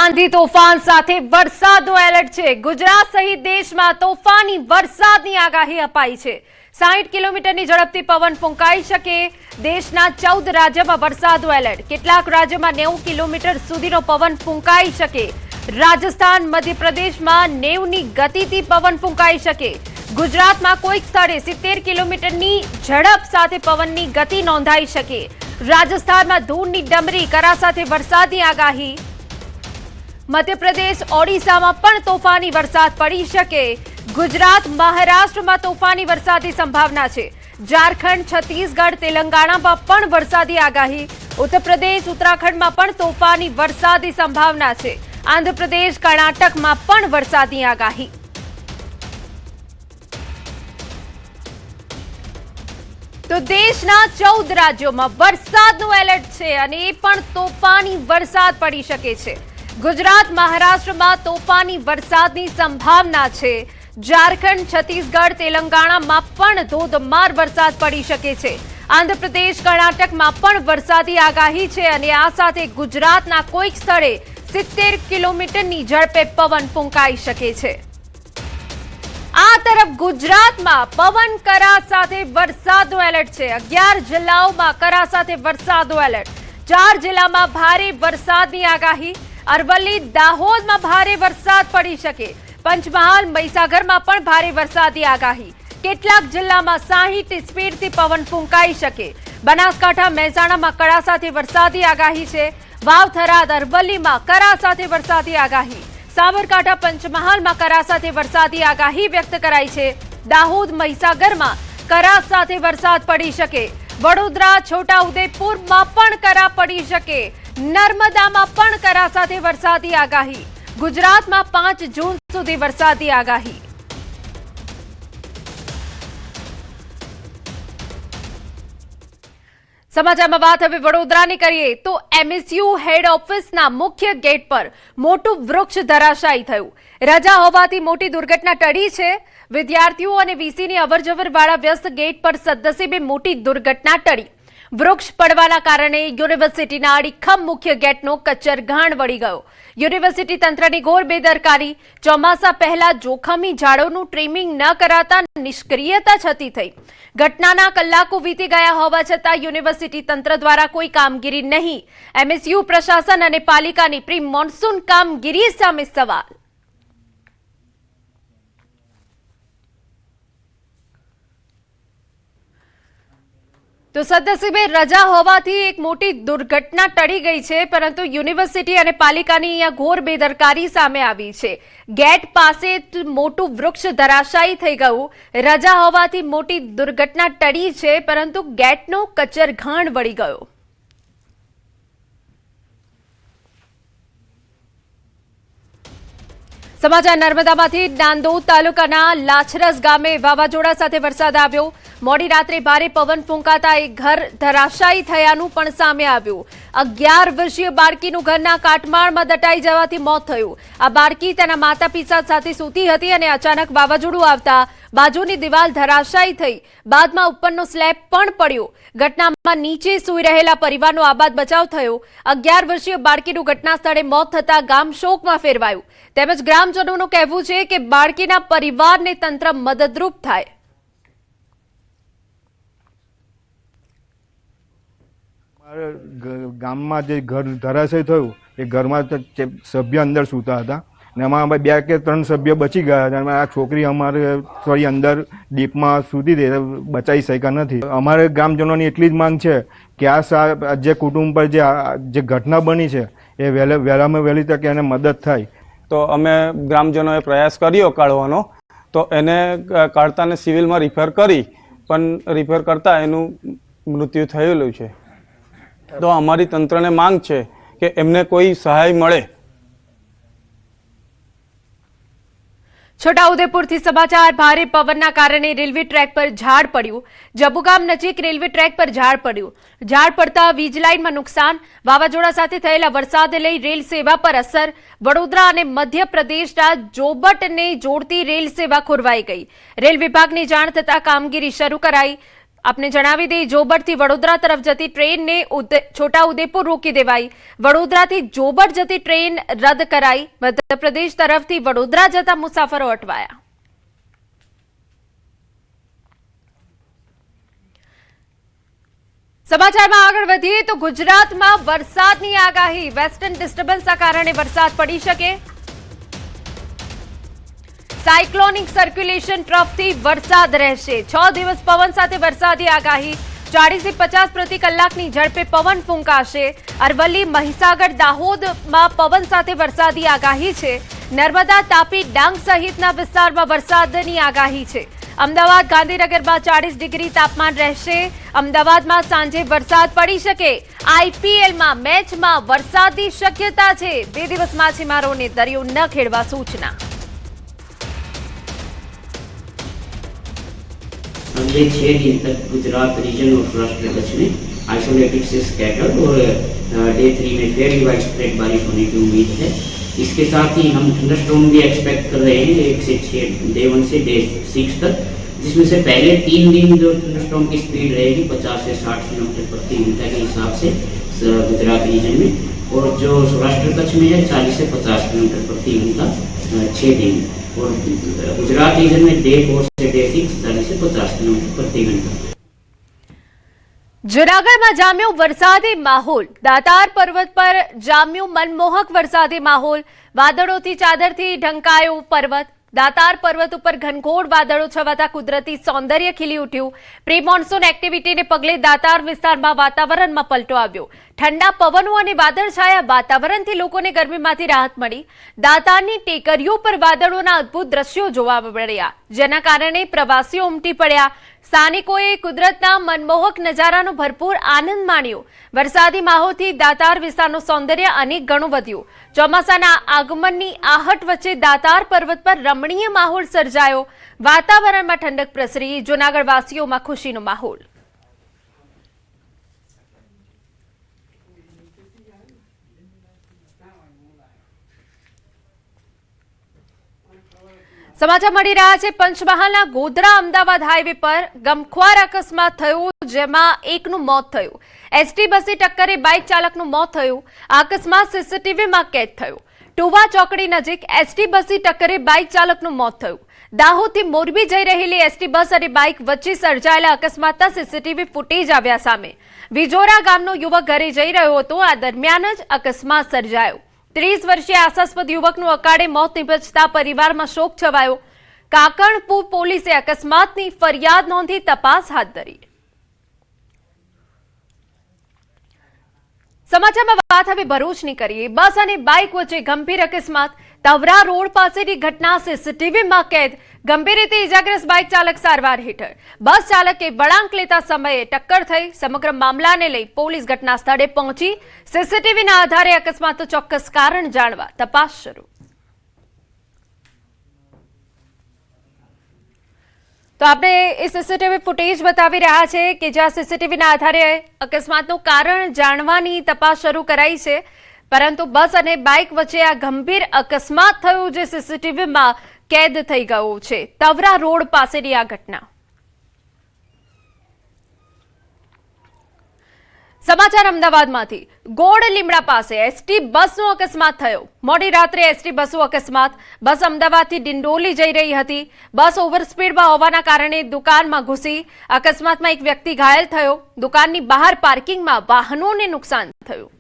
આંધી તોફાન સાથે વરસાદનો એલર્ટ છે। ગુજરાત સહિત દેશમાં તોફાની વરસાદની આગાહી અપાઈ છે। 60 કિલોમીટરની ઝડપથી પવન ફૂંકાઈ શકે। દેશના 14 રાજ્યોમાં વરસાદનો એલર્ટ। કેટલાક રાજ્યોમાં 90 કિલોમીટર સુધીનો પવન ફૂંકાઈ શકે। રાજસ્થાન મધ્યપ્રદેશમાં 90ની ગતિથી પવન ફૂંકાઈ શકે। ગુજરાતમાં કોઈક સ્થળે 70 કિલોમીટરની ઝડપ સાથે પવનની ગતિ નોંધાઈ શકે। રાજસ્થાનમાં ધૂળની ડમરી કરા સાથે વરસાદની આગાહી। મધ્યપ્રદેશ ઓડિશામાં પણ તોફાની વરસાદ પડી શકે। ગુજરાત મહારાષ્ટ્રમાં તોફાની વરસાદની સંભાવના છે। ઝારખંડ છત્તીસગઢ તેલંગાણામાં પણ વરસાદી આગાહી। ઉત્તર પ્રદેશ ઉત્તરાખંડમાં પણ તોફાની વરસાદની સંભાવના છે। આંધ્રપ્રદેશ કર્ણાટકમાં પણ વરસાદની આગાહી। તો દેશના 14 રાજ્યોમાં વરસાદનું એલર્ટ છે અને એ પણ તોફાની વરસાદ પડી શકે છે। ગુજરાત મહારાષ્ટ્રમાં તોફાની વરસાદની સંભાવના છે। ઝારખંડ છત્તીસગઢ તેલંગાણામાં પણ ધોધમાર વરસાદ પડી શકે છે। આંધ્રપ્રદેશ કર્ણાટકમાં પણ વરસાદી આગાહી છે અને આ સાથે ગુજરાતના કોઈક સ્થળે 70 કિલોમીટરની ઝડપે પવન ફૂંકાઈ શકે છે। આ તરફ ગુજરાતમાં પવન કરા સાથે વરસાદનો એલર્ટ છે। 11 જિલ્લાઓમાં કરા સાથે વરસાદનો એલર્ટ। 4 જિલ્લામાં ભારે વરસાદની આગાહી। અરવલ્લી દાહોદમાં ભારે વરસાદ પડી શકે। પંચમહાલ મહીસાગરમાં પણ ભારે વરસાદની આગાહી। કેટલાક જિલ્લામાં 60 સ્પીડથી પવન ફૂંકાઈ શકે। બનાસકાંઠા મહેસાણામાં કરા સાથે વરસાદની આગાહી છે। વાવ થરાદ અરવલ્લીમાં કરા સાથે વરસાદની આગાહી। સાબરકાંઠા પંચમહાલમાં કરા સાથે વરસાદની આગાહી વ્યક્ત કરાઈ છે। દાહોદ મહીસાગરમાં કરા સાથે વરસાદ પડી શકે। વડોદરા છોટાઉદેપુરમાં પણ કરા પડી શકે। નર્મદામાં પણ કરા સાથે વરસાદની આગાહી। ગુજરાતમાં 5 જૂન સુધી વરસાદની આગાહી। સમાચારમાં વાત હવે વડોદરાની કરીએ તો એમએસયુ હેડ ઓફિસના મુખ્ય ગેટ પર મોટું વૃક્ષ ધરાશાયી થયું। રજા હોવાથી મોટી દુર્ઘટના ટળી છે। વિદ્યાર્થીઓ અને વીસીની અવરજવર વાળા વ્યસ્ત ગેટ પર સદનસીબે મોટી દુર્ઘટના ટળી। વૃક્ષ પડવાના કારણે યુનિવર્સિટીના અડીખમ મુખ્ય ગેટનો કચરઘાણ વળી ગયો। યુનિવર્સિટી તંત્રની ઘોર બેદરકારી। ચોમાસા પહેલા જોખમી ઝાડોનું ટ્રીમિંગ ન કરાતા નિષ્ક્રિયતા છતી થઈ। ઘટનાના કલાકો વીતી ગયા હોવા છતાં યુનિવર્સિટી તંત્ર દ્વારા કોઈ કામગીરી નહીં। એમએસયુ પ્રશાસન અને પાલિકાની પ્રી મોન્સૂન કામગીરી સામે સવાલ। તો સદનસીબે રજા હોવાથી એક મોટી દુર્ઘટના ટળી ગઈ છે, પરંતુ યુનિવર્સિટી અને પાલિકાની અહીંયા ઘોર બેદરકારી સામે આવી છે। ગેટ પાસે મોટું વૃક્ષ ધરાશાયી થઈ ગયું। રજા હોવાથી મોટી દુર્ઘટના ટળી છે, પરંતુ ગેટનો કચરઘાણ વળી ગયો। સમાચાર નર્મદામાંથી। નાંદોદ તાલુકાના લાછરસ ગામે વાવાઝોડા સાથે વરસાદ આવ્યો। મોડી રાત્રે ભારે પવન ફૂંકાતા એક ઘર ધરાશાયી થયાનું પણ સામે આવ્યું। 11 વર્ષીય બાળકીનું ઘરના કાટમાળમાં દટાઈ જવાથી મોત થયું। આ બાળકી તેના માતા પિતા સાથે સૂતી હતી અને અચાનક વાવાઝોડું આવતા બાજુની દિવાલ ધરાશાયી થઈ। બાદમાં ઉપરનો સ્લેબ પણ પડ્યો। ઘટનામાં નીચે સૂઈ રહેલા પરિવારનો આબાદ બચાવ થયો। 11 વર્ષીય બાળકીનું ઘટના સ્થળે મોત થતા ગામ શોકમાં ફેરવાયું। તેમજ ગ્રામજનોનું કહેવું છે કે બાળકીના પરિવારને તંત્ર મદદરૂપ થાય। ગામમાં જે ઘર ધરાશય થયું એ ઘરમાં સભ્ય અંદર સૂતા હતા અને એમાં 2 કે 3 સભ્ય બચી ગયા અને આ છોકરી અમારે થોડી અંદર ડીપમાં સૂતી હતી, બચાવી શક્યા નથી। અમારે ગ્રામજનોની એટલી જ માંગ છે કે આ જે કુટુંબ પર જે ઘટના બની છે એ વહેલામાં વહેલી તકે એને મદદ થાય। તો અમે ગ્રામજનોએ પ્રયાસ કર્યો કાઢવાનો, તો એને કાઢતાને સિવિલમાં રિફર કરી, પણ રિફર કરતાં એનું મૃત્યુ થયેલું છે। તો અમારી તંત્રને માંગ છે કે એમને કોઈ સહાય મળે। છોટાઉદેપુરથી સમાચાર। ભારે પવનના કારણે રેલવે ટ્રેક પર ઝાડ પડ્યું। જબુગામ નજીક રેલવે ટ્રેક પર ઝાડ પડ્યું। ઝાડ પડતા વીજ લાઇનમાં નુકસાન। વાવાઝોડા સાથે થયેલા વરસાદને લઈ રેલ સેવા પર અસર। વડોદરા અને મધ્યપ્રદેશના જોબટને જોડતી રેલ સેવા ખોરવાઈ ગઈ। રેલ વિભાગની જાણ થતાં કામગીરી શરૂ કરાઈ। આપને જણાવી દઈએ, જોબરથી વડોદરા તરફ જતી ટ્રેનને છોટાઉદેપુર રોકી દેવાઈ. વડોદરાથી જોબર જતી ટ્રેન રદ કરાઈ. મધ્યપ્રદેશ તરફથી વડોદરા જતા મુસાફરો અટવાયા. સમાચારમાં આગળ વધીએ તો ગુજરાતમાં વરસાદની આગાહી. વેસ્ટર્ન ડિસ્ટર્બન્સના કારણે વરસાદ પડી શકે. સાયક્લોનિક સર્ક્યુલેશન ટ્રફથી વરસાદ રહેશે. 6 દિવસ પવન સાથે વરસાદી આગાહી. 40 થી 50 પ્રતિ કલાકની ઝડપે પવન ફૂંકાશે. અરવલ્લી, મહીસાગર, દાહોદમાં પવન સાથે વરસાદી આગાહી છે. નર્મદા, તાપી, ડાંગ સહિતના વિસ્તારમાં વરસાદની આગાહી છે. અમદાવાદ, ગાંધીનગરમાં 40 ડિગ્રી તાપમાન રહેશે. અમદાવાદમાં સાંજે વરસાદ પડી શકે. આઈપીએલમાં મેચમાં વરસાદની શક્યતા છે. 2 દિવસ માછીમારોને દરિયો ન ખેડવા સૂચના. अगले 6 दिन तक गुजरात रीजन और सौराष्ट्र कच्छ में आइसोलेटेड से स्कैटर्ड और डे 3 में फेयरली वाइड स्प्रेड बारिश होने की उम्मीद है. इसके साथ ही हम थंडरस्टॉर्म भी एक्सपेक्ट कर रहे हैं 1 से 6 डे 1 से डे 6 तक, जिसमें से पहले 3 दिन जो थंडरस्टॉर्म की स्पीड रहेगी 50 से 60 किलोमीटर प्रति घंटा के हिसाब से गुजरात रीजन में, और जो सौराष्ट्र कच्छ में है 40 से 50 किलोमीटर प्रति घंटा 6 दिन, और गुजरात रीजन में डे 4 से डे 6 40 से 50 किलोमीटर प्रति घंटा. જૂનાગઢમાં જામ્યો વરસાદી માહોલ. દાતાર પર્વત પર જામ્યો મનમોહક વરસાદી માહોલ. વાદળોથી ચાદરથી ઢંકાયો પર્વત. દાતાર પર્વત ઉપર ઘનઘોર વાદળો છવાતા કુદરતી સૌંદર્ય ખીલી ઉઠ્યું. પ્રી મોન્સૂન એક્ટિવિટીને પગલે દાતાર વિસ્તારમાં વાતાવરણમાં પલટો આવ્યો. ઠંડા પવનો અને વાદળછાયા વાતાવરણથી લોકોને ગરમીમાંથી રાહત મળી. દાતારની ટેકરીઓ પર વાદળોના અદભુત દ્રશ્યો જોવા મળ્યા, જેના કારણે પ્રવાસીઓ ઉમટી પડ્યા. સ્થાનિકોએ કુદરતના મનમોહક નજારાનો ભરપૂર આનંદ માણ્યો. વરસાદી માહોલથી દાતાર વિસ્તારનું સૌંદર્ય અનેક ગણું વધ્યું. ચોમાસાના આગમનની આહટ વચ્ચે દાતાર પર્વત પર રમણીય માહોલ સર્જાયો. વાતાવરણમાં ઠંડક પ્રસરી. જૂનાગઢ વાસીઓમાં ખુશીનો માહોલ. સમાચાર મળી રહ્યા છે. પંચમહાલના ગોધરા અમદાવાદ હાઈવે પર ગમખ્વાર અકસ્માત થયો, જેમાં એકનું મોત થયું. એસટી બસની ટક્કરે બાઇક ચાલકનું મોત થયું. આ અકસ્માત સીસીટીવીમાં કેદ થયો. ટુવા ચોકડી નજીક એસટી બસની ટક્કરે બાઇક ચાલકનું મોત થયું. દાહોદથી મોરબી જઈ રહેલી એસટી બસ અને બાઇક વચ્ચે સર્જાયેલા અકસ્માતના સીસીટીવી ફૂટેજ આવ્યા સામે. વિજોરા ગામનો યુવક ઘરે જઈ રહ્યો હતો. આ દરમિયાન જ અકસ્માત સર્જાયો. 30 વર્ષીય આશાસ્પદ યુવકનું અકાળે મોત નિપજતા પરિવારમાં શોક છવાયો. કાકણપુર પોલીસે અકસ્માતની ફરિયાદ નોંધી તપાસ હાથ ધરી. સમાચારમાં વાત હવે ભરૂચની કરીએ. બસ અને બાઇક વચ્ચે ગંભીર અકસ્માત. તવરા રોડ પાસેની ઘટના સીસીટીવીમાં કેદ. ગંભીર રીતે ઇજાગ્રસ્ત બાઇક ચાલક સારવાર હેઠળ. બસ ચાલકે વળાંક લેતા સમયે ટક્કર થઈ. સમગ્ર મામલાને લઈ પોલીસ ઘટના સ્થળે પહોંચી સીસીટીવીના આધારે અકસ્માતનું ચોક્કસ કારણ જાણવા તપાસ શરૂ. તો આપણે એ સીસીટીવી ફૂટેજ બતાવી રહ્યા છે કે જ્યાં સીસીટીવીના આધારે અકસ્માતનું કારણ જાણવાની તપાસ શરૂ કરાઈ છે. પરંતુ બસ અને બાઇક વચ્ચે આ ગંભીર અકસ્માત થયું, જે સીસીટીવીમાં કેદ થઈ ગયું છે. તવરા રોડ પાસેની આ ઘટના. સમાચાર અમદાવાદમાંથી. ગોળ લીમડા પાસે એસટી બસનો અકસ્માત થયો. મોડી રાત્રે એસટી બસનો અકસ્માત. બસ અમદાવાદથી ડિંડોલી જઈ રહી હતી. બસ ઓવરસ્પીડમાં હોવાના કારણે દુકાનમાં ઘૂસી. અકસ્માતમાં એક વ્યક્તિ ઘાયલ થયો. દુકાનની બહાર પાર્કિંગમાં વાહનોને નુકસાન થયું.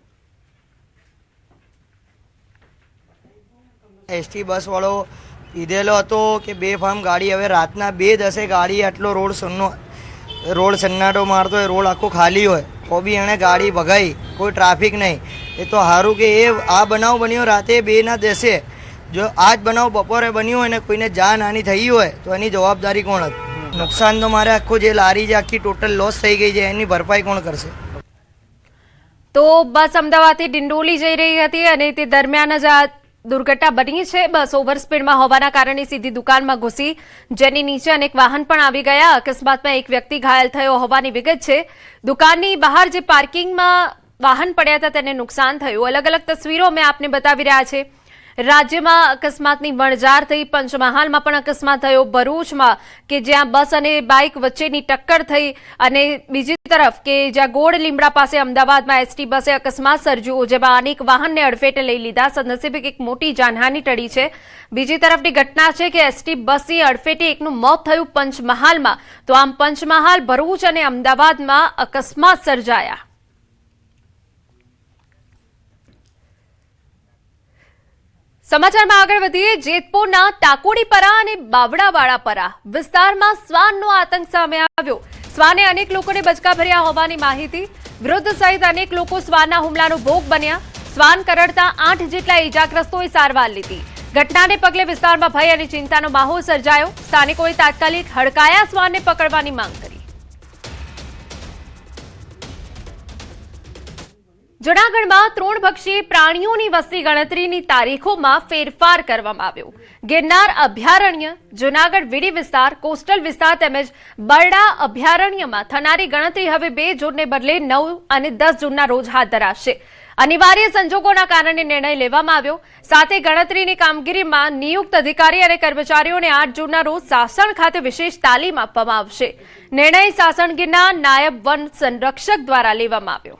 એસટી બસ વાળો કીધેલો હતો કે બેફામ ગાડી, હવે રાતના 2:10 ગાડી આટલો રોડ સન્નાટો મારતો હોય, રોડ આખો ખાલી હોય તો બી એણે ગાડી ભગાઈ, કોઈ ટ્રાફિક નહીં. એ તો સારું કે આ બનાવ બન્યો રાતે 2:10. જો આ જ બનાવ બપોરે બન્યો હોય ને કોઈને જાનહાની થઈ હોય તો એની જવાબદારી કોણ હતી? નુકસાન તો મારે આખું જે લારી છે આખી ટોટલ લોસ થઈ ગઈ છે, એની ભરપાઈ કોણ કરશે? તો બસ અમદાવાદથી ડિંડોલી જઈ રહી હતી અને તે દરમિયાન જ આ દુર્ઘટના બની છે. બસ ઓવરસ્પીડમાં હોવાના કારણે સીધી દુકાનમાં ઘૂસી, જેની નીચે અનેક વાહન પણ આવી ગયા. અકસ્માતમાં એક વ્યક્તિ ઘાયલ થયો હોવાની વિગત છે. દુકાનની બહાર જે પાર્કિંગમાં વાહન પડ્યા હતા તેને નુકસાન થયું. અલગ અલગ તસવીરો અમે આપને બતાવી રહ્યા છે. રાજ્યમાં અકસ્માતની વણઝાર થઈ, પંચમહાલમાં પણ અકસ્માત થયો, ભરૂચમાં કે જ્યાં બસ અને બાઇક વચ્ચેની ટક્કર થઈ, અને બીજી તરફ કે જ્યાં ગોળ લીમડા પાસે અમદાવાદમાં એસટી બસે અકસ્માત સર્જ્યો, જેમાં અનેક વાહનને અડફેટે લઈ લીધા. સદનસીબે એક મોટી જાનહાની ટળી છે. બીજી તરફની ઘટના છે કે એસટી બસની અડફેટે એકનું મોત થયું પંચમહાલમાં. તો આમ પંચમહાલ, ભરૂચ અને અમદાવાદમાં અકસ્માત સર્જાયા. સમાચારમાં આગળ વધીએ. જેતપુરના ટાકોડીપરા અને બાવડાવાળાપરા વિસ્તારમાં શ્વાનનો આતંક સામે આવ્યો. શ્વાને અનેક લોકોને બચકા ભર્યા હોવાની માહિતી. વૃદ્ધ સહિત અનેક લોકો શ્વાનના હુમલાનો ભોગ બન્યા. શ્વાન કરડતા 8 જેટલા ઇજાગ્રસ્તોએ સારવાર લીધી. ઘટનાને પગલે વિસ્તારમાં ભય અને ચિંતાનો માહોલ સર્જાયો. સ્થાનિકોએ તાત્કાલિક હડકાયા શ્વાનને પકડવાની માંગ કરી. જૂનાગઢમાં તૃણભક્ષી પ્રાણીઓની વસ્તી ગણતરીની તારીખોમાં ફેરફાર કરવામાં આવ્યો. ગિરનાર અભયારણ્ય, જૂનાગઢ વીડી વિસ્તાર, કોસ્ટલ વિસ્તાર તેમજ બરડા અભયારણ્યમાં થનારી ગણતરી હવે 2 જૂનને બદલે 9 અને 10 જૂનના રોજ હાથ ધરાશે. અનિવાર્ય સંજોગોના કારણે નિર્ણય લેવામાં આવ્યો. સાથે ગણતરીની કામગીરીમાં નિયુક્ત અધિકારી અને કર્મચારીઓને 8 જૂનના રોજ સાસણ ખાતે વિશેષ તાલીમ આપવામાં આવશે. નિર્ણય સાસણ ગીરના નાયબ વન સંરક્ષક દ્વારા લેવામાં આવ્યો.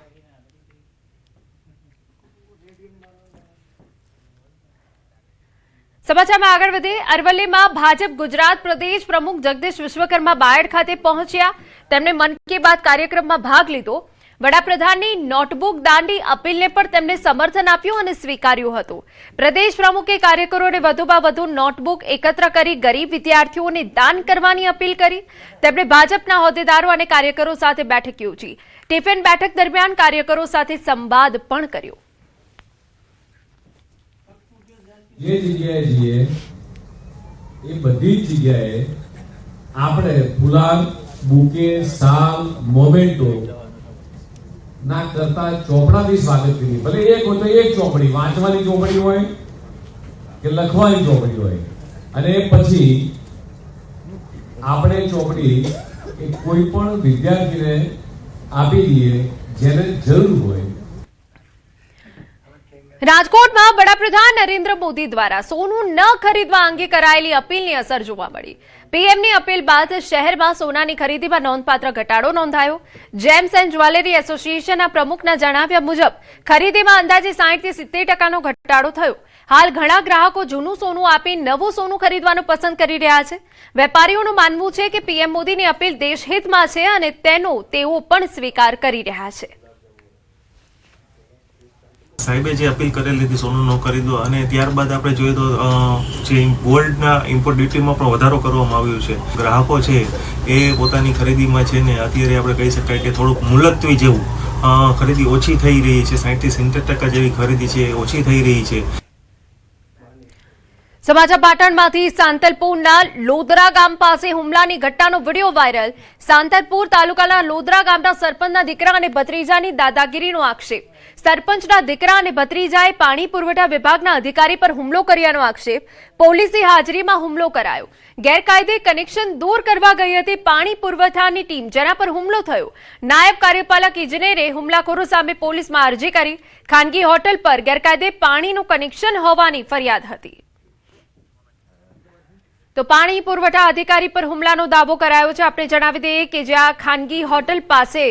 સમાચારમાં આગળ વધીએ. અરવલ્લીમાં ભાજપ ગુજરાત પ્રદેશ પ્રમુખ જગદીશ વિશ્વકર્મા બાયડ ખાતે પહોંચ્યા. તેમણે મન કી બાત કાર્યક્રમમાં ભાગ લીધો. વડાપ્રધાનની નોટબુક દાંડી અપીલને પણ તેમણે સમર્થન આપ્યું અને સ્વીકાર્યું હતું. પ્રદેશ પ્રમુખે કાર્યકરોને વધુમાં વધુ નોટબુક એકત્ર કરી ગરીબ વિદ્યાર્થીઓને દાન કરવાની અપીલ કરી. તેમણે ભાજપના હોદ્દેદારો અને કાર્યકરો સાથે બેઠક યોજી. ટિફિન બેઠક દરમિયાન કાર્યકરો સાથે સંવાદ પણ કર્યો. જે જગ્યાએ જઈએ એ બધી જ જગ્યાએ આપણે ફુલાર, બુકે, શાલ, મોમેન્ટો ના કરતા ચોપડાથી સ્વાગત કરીએ. ભલે એક હોય તો એક ચોપડી, વાંચવાની ચોપડી હોય કે લખવાની ચોપડી હોય, અને પછી આપણે ચોપડી એ કોઈ પણ વિદ્યાર્થીને આપી દઈએ જેને જરૂર હોય. રાજકોટમાં વડાપ્રધાન નરેન્દ્ર મોદી દ્વારા સોનું ન ખરીદવા અંગે કરાયેલી અપીલની અસર જોવા મળી. પીએમની અપીલ બાદ શહેરમાં સોનાની ખરીદીમાં નોંધપાત્ર ઘટાડો નોંધાયો. જેમ્સ એન્ડ જ્વેલરી એસોસિએશનના પ્રમુખના જણાવ્યા મુજબ ખરીદીમાં અંદાજે 60 થી 70% ઘટાડો થયો. હાલ ઘણા ગ્રાહકો જૂનું સોનું આપી નવું સોનું ખરીદવાનું પસંદ કરી રહ્યા છે. વેપારીઓનું માનવું છે કે પીએમ મોદીની અપીલ દેશહિતમાં છે અને તેનો તેઓ પણ સ્વીકાર કરી રહ્યા છે. સાહેબે જે અપીલ કરેલી હતી સોનું ન ખરીદો, અને ત્યારબાદ આપણે જોઈએ તો જે ગોલ્ડના ઇમ્પોર્ટ ડ્યુટીમાં પણ વધારો કરવામાં આવ્યો છે. ગ્રાહકો છે એ પોતાની ખરીદીમાં છે ને અત્યારે આપણે કહી શકાય કે થોડુંક મુલતવી જેવું ખરીદી ઓછી થઈ રહી છે. 60 થી 70% જેવી ખરીદી છે ઓછી થઈ રહી છે. સમાચાર પાટણમાંથી સાંતલપુરના લોદરા ગામ પાસે હુમલાની ઘટનાનો વિડીયો વાયરલ. સાંતલપુર તાલુકાના લોદરા ગામના સરપંચના દીકરા અને ભત્રીજાની દાદાગીરીનો આક્ષેપ. સરપંચના દીકરા અને ભત્રીજાએ પાણી પુરવઠા વિભાગના અધિકારી પર હુમલો કર્યાનો આક્ષેપ. પોલીસની હાજરીમાં હુમલો કરાયો. ગેરકાયદે કનેક્શન દૂર કરવા ગઈ હતી પાણી પુરવઠાની ટીમ, જેના પર હુમલો થયો. નાયબ કાર્યપાલક ઇજનેરે હુમલાખોરો સામે પોલીસમાં અરજી કરી. ખાનગી હોટલ પર ગેરકાયદે પાણીનું કનેક્શન હોવાની ફરિયાદ હતી. તો પાણી પુરવઠા અધિકારી પર હુમલાનો દાવો કરાયો છે. આપણે જણાવી દઈએ કે જ્યાં ખાનગી હોટલ પાસે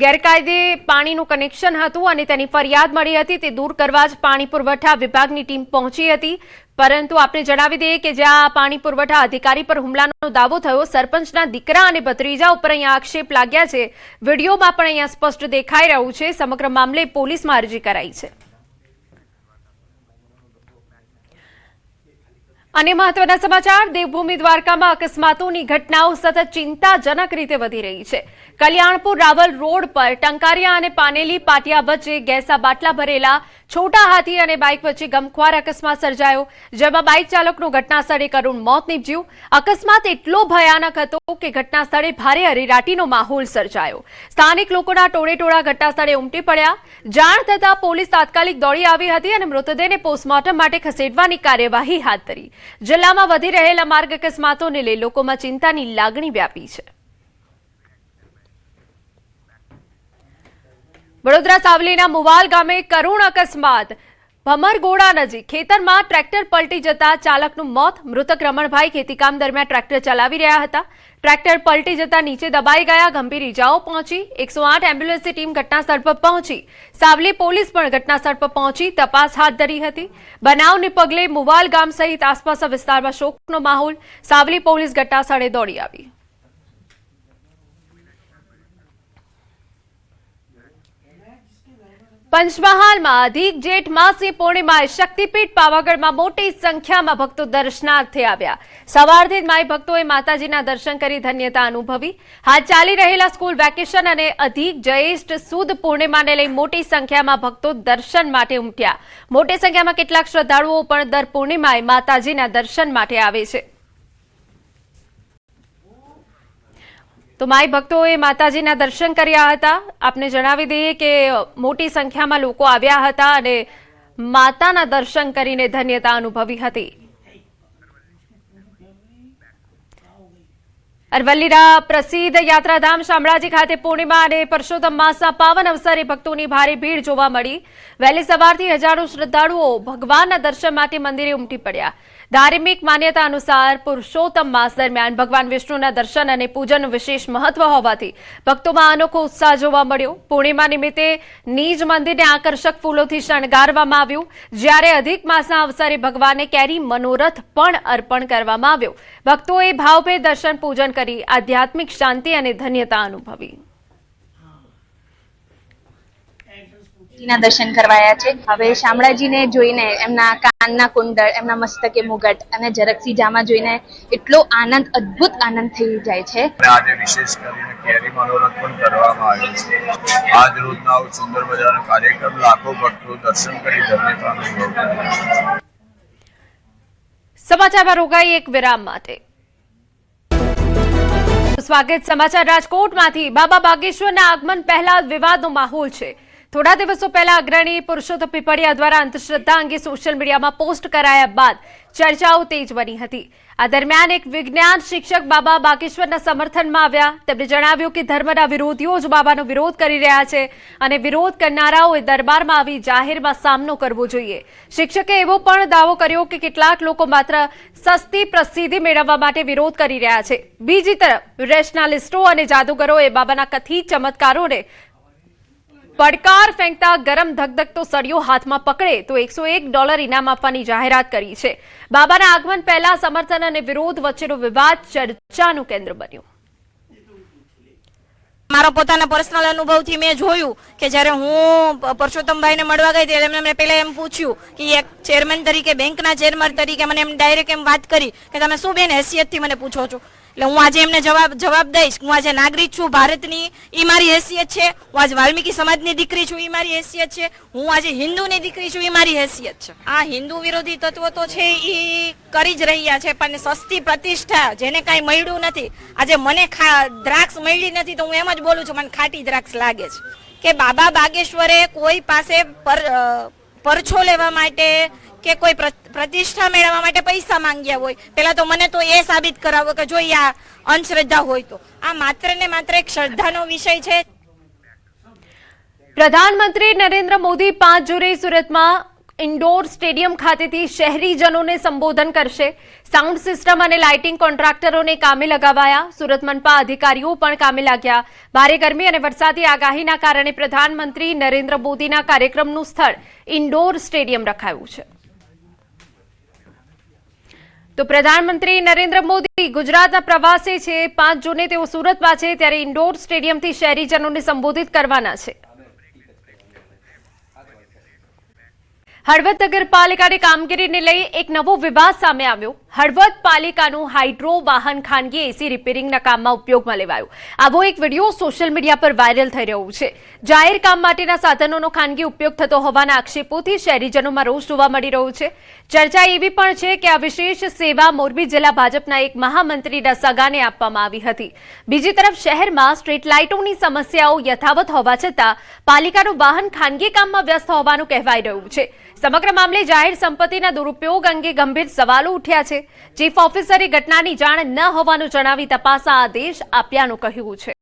ગેરકાયદે પાણીનું કનેક્શન હતું અને તેની ફરિયાદ મળી હતી, તે દૂર કરવા જ પાણી પુરવઠા વિભાગની ટીમ પહોંચી હતી. પરંતુ આપણે જણાવી દઈએ કે જ્યાં પાણી પુરવઠા અધિકારી પર હુમલાનો દાવો થયો, સરપંચના દીકરા અને ભત્રીજા ઉપર અહીંયા આક્ષેપ લાગ્યા છે. વિડીયોમાં પણ અહીંયા સ્પષ્ટ દેખાઈ રહ્યું છે. સમગ્ર મામલે પોલીસમાં અરજી કરાઈ છે. અને મહત્વના સમાચાર. દેવભૂમિ દ્વારકામાં અકસ્માતોની ઘટનાઓ સતત ચિંતાજનક રીતે વધી રહી છે. કલ્યાણપુર રાવલ રોડ પર ટંકારિયા અને પાનેલી પાટિયા વચ્ચે ગેસના બાટલા ભરેલા છોટા હાથી અને બાઇક વચ્ચે ગમખ્વાર અકસ્માત સર્જાયો, જેમાં બાઇક ચાલકનું ઘટના સ્થળે કરુણ મોત નીપજ્યું. અકસ્માત એટલો ભયાનક હતો કે ઘટના સ્થળે ભારે અરેરાટીનો માહોલ સર્જાયો. સ્થાનિક લોકોના ટોળેટોળા ઘટના સ્થળે ઉમટી પડ્યા. જાણ થતાં પોલીસ તાત્કાલિક દોડી આવી હતી અને મૃતદેહને પોસ્ટમોર્ટમ માટે ખસેડવાની કાર્યવાહી હાથ ધરી. જિલ્લામાં વધી રહેલા માર્ગ અકસ્માતોને લઈ લોકોમાં ચિંતાની લાગણી વ્યાપી છે. વડોદરા સાવલીના મુવાલ ગામે કરુણ અકસ્માત. ભમરગોડા નજીક ખેતરમાં ટ્રેક્ટર પલટી જતા ચાલકનું મોત. મૃતક રમણભાઈ ખેતીકામ દરમિયાન ટ્રેક્ટર ચલાવી રહ્યા હતા. ટ્રેક્ટર પલટી જતા નીચે દબાઈ ગયા. ગંભીર ઇજાઓ પહોંચી. 108 એમ્બ્યુલન્સની ટીમ ઘટનાસ્થળ પર પહોંચી. સાવલી પોલીસ પણ ઘટનાસ્થળ પર પહોંચી તપાસ હાથ ધરી હતી. બનાવને પગલે મુવાલ ગામ સહિત આસપાસના વિસ્તારમાં શોકનો માહોલ. સાવલી પોલીસ ઘટનાસ્થળે દોડી આવી. પંચમહાલમાં અધિક જેઠ માસી પૂર્ણિમાએ શક્તિપીઠ પાવાગઢમાં મોટી સંખ્યામાં ભક્તો દર્શનાર્થે આવ્યા. સવારથી જ માઈ ભક્તોએ માતાજીના દર્શન કરી ધન્યતા અનુભવી. હાલ ચાલી રહેલા સ્કૂલ વેકેશન અને અધિક જ્યેષ્ઠ સુદ પૂર્ણિમાને લઈ મોટી સંખ્યામાં ભક્તો દર્શન માટે ઉમટ્યા. મોટી સંખ્યામાં કેટલાક શ્રદ્ધાળુઓ પણ દર પૂર્ણિમાએ માતાજીના દર્શન માટે આવે છે. તો માઈ ભક્તોએ માતાજીના દર્શન કર્યા હતા. આપને જણાવી દઈએ કે મોટી સંખ્યામાં લોકો આવ્યા હતા અને માતાના દર્શન કરીને ધન્યતા અનુભવી હતી. અરવલ્લીના પ્રસિદ્ધ યાત્રાધામ શામળાજી ખાતે પૂર્ણિમા અને પરસોત્તમ માસના પાવન અવસરે ભક્તોની ભારે ભીડ જોવા મળી. વહેલી સવારથી હજારો શ્રદ્ધાળુઓ ભગવાનના દર્શન માટે મંદિરે ઉમટી પડ્યા. ધાર્મિક માન્યતા અનુસાર પુરુષોત્તમ માસ દરમિયાન ભગવાન વિષ્ણુના દર્શન અને પૂજનનું વિશેષ મહત્વ હોવાથી ભક્તોમાં અનોખો ઉત્સાહ જોવા મળ્યો. પૂર્ણિમા નિમિત્તે નિજ મંદિરને આકર્ષક ફૂલોથી શણગારવામાં આવ્યું. જ્યારે અધિક માસના અવસરે ભગવાનને કેરી મનોરથ પણ અર્પણ કરવામાં આવ્યો. ભક્તોએ ભાવભેર દર્શન પૂજન કરી આધ્યાત્મિક શાંતિ અને ધન્યતા અનુભવી. ના દર્શન કરવાયા છે. હવે શામળાજીને જોઈને એમના કાનના કુંડળ, એમના મસ્તકે મુગટ અને ઝરકસી જામા જોઈને એટલો આનંદ, અદ્ભુત આનંદ થઈ જાય છે. આજે વિશેષ કરીને કેરી મનોરથ પણ કરવામાં આવ્યો છે. આજ રોજના સુંદર મજાનો કાર્યક્રમ લાખો ભક્તો દર્શન કરી ધન્યતા અનુભવ કરે. સમાચારમાં રોકાઈ એક વિરામ માટે. સ્વાગત. સમાચાર રાજકોટમાંથી. બાબા બાગેશ્વરના આગમન પહેલા વિવાદનો માહોલ છે. થોડા દિવસો પહેલા અગ્રણી પુરુષોત્તમ પીપળિયા દ્વારા અંધશ્રદ્ધા અંગે સોશિયલ મીડિયામાં પોસ્ટ કરાયા બાદ ચર્ચાઓ તેજ બની હતી. આ દરમિયાન એક વિજ્ઞાન શિક્ષક બાબા બાગેશ્વરના સમર્થનમાં આવ્યા. તેમણે જણાવ્યું કે ધર્મના વિરોધીઓ જ બાબાનો વિરોધ કરી રહ્યા છે અને વિરોધ કરનારાઓએ દરબારમાં આવી જાહેરમાં સામનો કરવો જોઈએ. શિક્ષકે એવો પણ દાવો કર્યો કે કેટલાક લોકો માત્ર સસ્તી પ્રસિદ્ધિ મેળવવા માટે વિરોધ કરી રહ્યા છે. બીજી તરફ રેશનાલિસ્ટો અને જાદુગરોએ બાબાના કથિત ચમત્કારોને પડકાર ફેંકતા ગરમ ધગધગતો સળિયો હાથમાં પકડે તો $101 ઇનામ આપવાની જાહેરાત કરી છે. બાબાના આગમન પહેલા સમર્થન અને વિરોધ વચ્ચેનો વિવાદ ચર્ચાનું કેન્દ્ર બન્યું. મારો પોતાના પર્સનલ અનુભવથી મેં જોયું કે જ્યારે હું પરસોત્તમભાઈને મળવા ગઈ ત્યારે એમને પહેલા એમ પૂછ્યું કે એક ચેરમેન તરીકે, બેંકના ચેરમેન તરીકે મને એમ ડાયરેક્ટ એમ વાત કરી કે તમે શું બેન હેસિયતથી મને પૂછો છો. એટલે હું આજે એમને જવાબ દઈશ. હું આજે નાગરિક છું ભારતની, એ મારી હેસિયત છે. હું આજે વાલ્મીકી સમાજની દીકરી છું, એ મારી હેસિયત છે. હું આજે હિન્દુની દીકરી છું, એ મારી હેસિયત છે. આ હિન્દુ વિરોધી તત્વો તો છે એ કરી જ રહ્યા છે, પણ સસ્તી પ્રતિષ્ઠા જેને કાંઈ મળ્યું નથી. આજે મને દ્રાક્ષ મળી નથી તો હું એમ જ બોલું છું, મને ખાટી દ્રાક્ષ લાગે છે. કે બાબા બાગેશ્વરે કોઈ પાસે પરછો લેવા માટે કે કોઈ પ્રતિષ્ઠા મેળવવા માટે પૈસા માંગ્યા હોય. પેલા તો મને તો એ સાબિત કરાવો કે જો આ અંધશ્રદ્ધા હોય તો. આ માત્ર ને માત્ર એક શ્રદ્ધાનો વિષય છે. પ્રધાનમંત્રી નરેન્દ્ર મોદી 5 જુલાઈ સુરતમાં ઇન્ડોર સ્ટેડિયમ ખાતેથી શહેરીજનોને સંબોધન કરશે. સાઉન્ડ સિસ્ટમ અને લાઇટિંગ કોન્ટ્રાક્ટરોને કામે લગાવાયા. સુરત મનપા અધિકારીઓ પણ કામે લાગ્યા. ભારે ગરમી અને વરસાદી આગાહીના કારણે પ્રધાનમંત્રી નરેન્દ્ર મોદીના કાર્યક્રમનું સ્થળ ઇન્ડોર સ્ટેડિયમ રખાયું છે. તો પ્રધાનમંત્રી નરેન્દ્ર મોદી ગુજરાતના પ્રવાસે છે. 5 જૂને તેઓ સુરતમાં છે ત્યારે ઇન્ડોર સ્ટેડિયમથી શહેરીજનોને સંબોધિત કરવાના છે. હળવદ નગરપાલિકાની કામગીરીને લઈ એક નવો વિવાદ સામે આવ્યો. હળવદ પાલિકાનું હાઇડ્રો વાહન ખાનગી એસી રિપેરિંગના કામમાં ઉપયોગમાં લેવાયું. આવો એક વિડીયો સોશિયલ મીડિયા પર વાયરલ થઈ રહ્યો છે. જાહેર કામ માટેના સાધનોનો ખાનગી ઉપયોગ થતો હોવાના આક્ષેપોથી શહેરીજનોમાં રોષ જોવા મળી રહ્યો છે. ચર્ચા એવી પણ છે કે આ વિશેષ સેવા મોરબી જિલ્લા ભાજપના એક મહામંત્રીના સગાને આપવામાં આવી હતી. બીજી તરફ શહેરમાં સ્ટ્રીટ લાઇટોની સમસ્યાઓ યથાવત હોવા છતાં પાલિકાનું વાહન ખાનગી કામમાં વ્યસ્ત હોવાનું કહેવાઈ રહ્યું છે. સમગ્ર મામલે જાહેર સંપત્તિના દુરુપયોગ અંગે ગંભીર સવાલો ઉઠ્યા છે. ચીફ ઓફિસરે ઘટનાની જાણ ન હોવાનું જણાવી તપાસના આદેશ આપ્યાનું કહ્યું છે.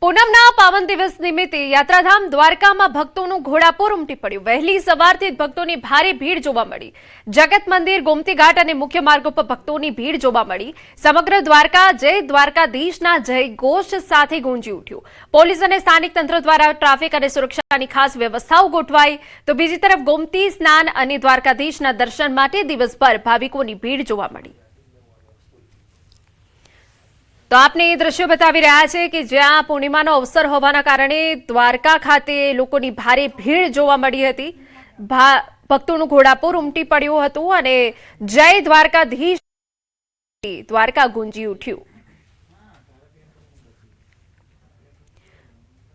પૂનમના પાવન દિવસ નિમિત્તે યાત્રાધામ દ્વારકામાં ભક્તોનું ઘોડાપૂર ઉમટી પડ્યું. વહેલી સવારથી જ ભક્તોની ભારે ભીડ જોવા મળી. જગત મંદિર, ગોમતી ઘાટ અને મુખ્ય માર્ગો પર ભક્તોની ભીડ જોવા મળી. સમગ્ર દ્વારકા જય દ્વારકાધીશના જય ઘોષ સાથે ગુંજી ઉઠ્યું. પોલીસ અને સ્થાનિક તંત્ર દ્વારા ટ્રાફિક અને સુરક્ષાની ખાસ વ્યવસ્થાઓ ગોઠવાઈ. તો બીજી તરફ ગોમતી સ્નાન અને દ્વારકાધીશના દર્શન માટે દિવસભર ભાવિકોની ભીડ જોવા મળી. તો આપને એ દ્રશ્યો બતાવી રહ્યા છે કે જ્યાં પૂર્ણિમાનો અવસર હોવાના કારણે દ્વારકા ખાતે લોકોની ભારે ભીડ જોવા મળી હતી. ભક્તોનું ઘોડાપૂર ઉમટી પડ્યું હતું અને જય દ્વારકાધીશ દ્વારકા ગુંજી ઉઠ્યું.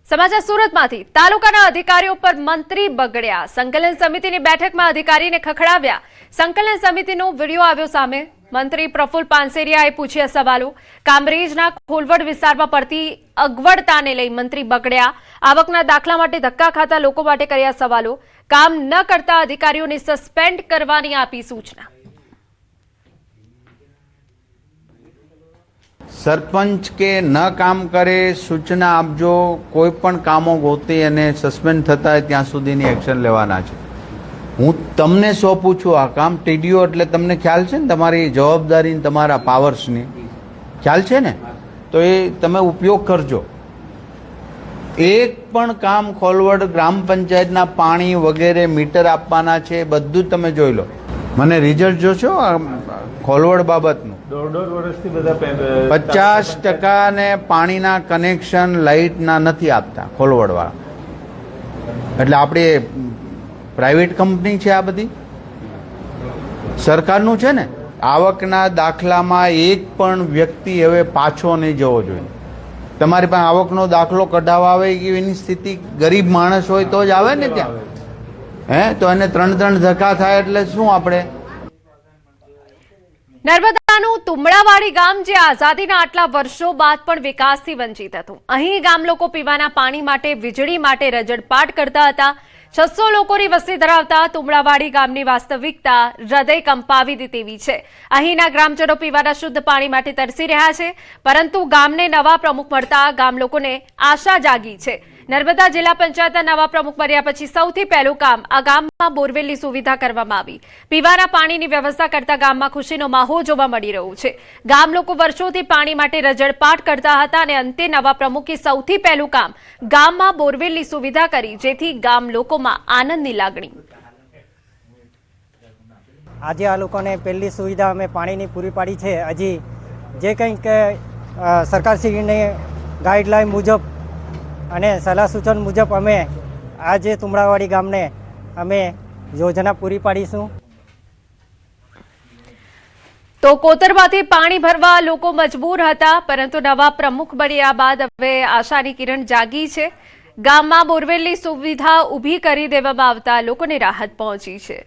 સમાચાર સુરતમાંથી. તાલુકાના અધિકારીઓ પર મંત્રી બગડ્યા. સંકલન સમિતિની બેઠકમાં અધિકારીને ખખડાવ્યા. સંકલન સમિતિનો વિડીયો આવ્યો સામે. મંત્રી પ્રફુલ્લ પાનસેરિયાએ પૂછ્યા સવાલો. કામરેજના ખોલવડ વિસ્તારમાં પડતી અગવડતાને લઈ મંત્રી બગડ્યા. આવકના દાખલા માટે ધક્કા ખાતા લોકો માટે કર્યા સવાલો. કામ ન કરતા અધિકારીઓને સસ્પેન્ડ કરવાની આપી સૂચના. સરપંચ કે ન કામ કરે સૂચના આપજો. કોઈ પણ કામો ગોતી અને સસ્પેન્ડ થતા હોય ત્યાં સુધીની એક્શન લેવાના છે. હું તમને સોંપું છું આ કામ. ટીડીઓ એટલે તમને ખ્યાલ છે ને તમારી જવાબદારી, તમારા પાવર્સની ખ્યાલ છે ને, તો એ તમે ઉપયોગ કરજો. એક પણ કામ ખોલવડ ગ્રામ પંચાયતના પાણી વગેરે મીટર આપવાના છે, બધું જ તમે જોઈ લો. મને રિઝલ્ટ જોશો ખોલવડ બાબતનું. 1.5 વર્ષથી બધા 50% ને પાણીના કનેક્શન લાઇટના નથી આપતા ખોલવડવાળા. એટલે આપણે પ્રાઇવેટ કંપની છે આ બધી, સરકારનું છે ને. આવકના દાખલામાં એક પણ વ્યક્તિ હવે પાછો નહીં જવો જોઈએ. તમારી પાસે આવકનો દાખલો કઢાવવા આવે એની સ્થિતિ ગરીબ માણસ હોય તો જ આવે ને ત્યાં. તો એને 3 ધક્કા થાય એટલે શું આપણે. નર્મદાનું તુમડાવાડી ગામ જે આઝાદીના આટલા વર્ષો બાદ પણ વિકાસથી વંચિત હતું. અહીં ગામ લોકો પીવાના પાણી માટે, વીજળી માટે રજડપાટ કરતા હતા. 600 લોકોની વસ્તી ધરાવતા તુમડાવાડી ગામની વાસ્તવિકતા હૃદય કંપાવી દે તેવી છે. અહીંના ગ્રામજનો પીવાના શુદ્ધ પાણી માટે તરસી રહ્યા છે, પરંતુ ગામને નવા પ્રમુખ મળતા ગામ લોકોને આશા જાગી છે. નર્મદા જિલ્લા પંચાયતના નવા પ્રમુખ બન્યા પછી સૌથી પહેલું કામ આ ગામમાં બોરવેલની સુવિધા કરવામાં આવી. પીવાના પાણીની વ્યવસ્થા કરતા ગામમાં ખુશીનો માહોલ જોવા મળી રહ્યો છે. ગામ લોકો વર્ષોથી પાણી માટે રજડપાટ કરતા હતા અને અંતે નવા પ્રમુખે સૌથી પહેલું કામ ગામમાં બોરવેલની સુવિધા કરી, જેથી ગામ લોકોમાં આનંદની લાગણી. આજે આ લોકોને પહેલી સુવિધા અમે પાણીની પૂરી પાડી છે. હજી જે કંઈક સરકારશ્રીની ગાઈડલાઈન મુજબ અને સલાહ સૂચન મુજબ અમે આજે તુમડાવાડી ગામને અમે યોજના પૂરી પાડીશું. તો કોતરમાંથી પાણી ભરવા લોકો મજબૂર હતા, પરંતુ નવા પ્રમુખ બન્યા બાદ હવે આશાની કિરણ જાગી છે. ગામમાં બોરવેલની સુવિધા ઊભી કરી દેવામાં આવતા લોકોને રાહત પહોંચી છે.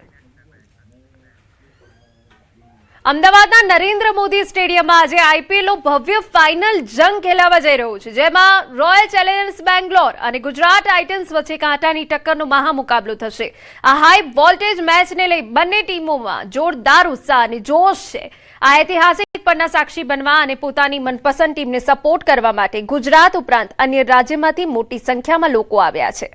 અમદાવાદના નરેન્દ્ર મોદી સ્ટેડિયમમાં આજે આઈપીએલનો ભવ્ય ફાઇનલ જંગ ખેલાવા જઈ રહ્યો છે, જેમાં રોયલ ચેલેન્જર્સ બેંગ્લોર અને ગુજરાત ટાઇટન્સ વચ્ચે કાંટાની ટક્કરનો મહામુકાબલો થશે. આ હાઈ વોલ્ટેજ મેચને લઈ બંને ટીમોમાં જોરદાર ઉત્સાહ અને જોશ છે. આ ઐતિહાસિક પળના સાક્ષી બનવા અને પોતાની મનપસંદ ટીમને સપોર્ટ કરવા માટે ગુજરાત ઉપરાંત અન્ય રાજ્યમાંથી મોટી સંખ્યામાં લોકો આવ્યા છે.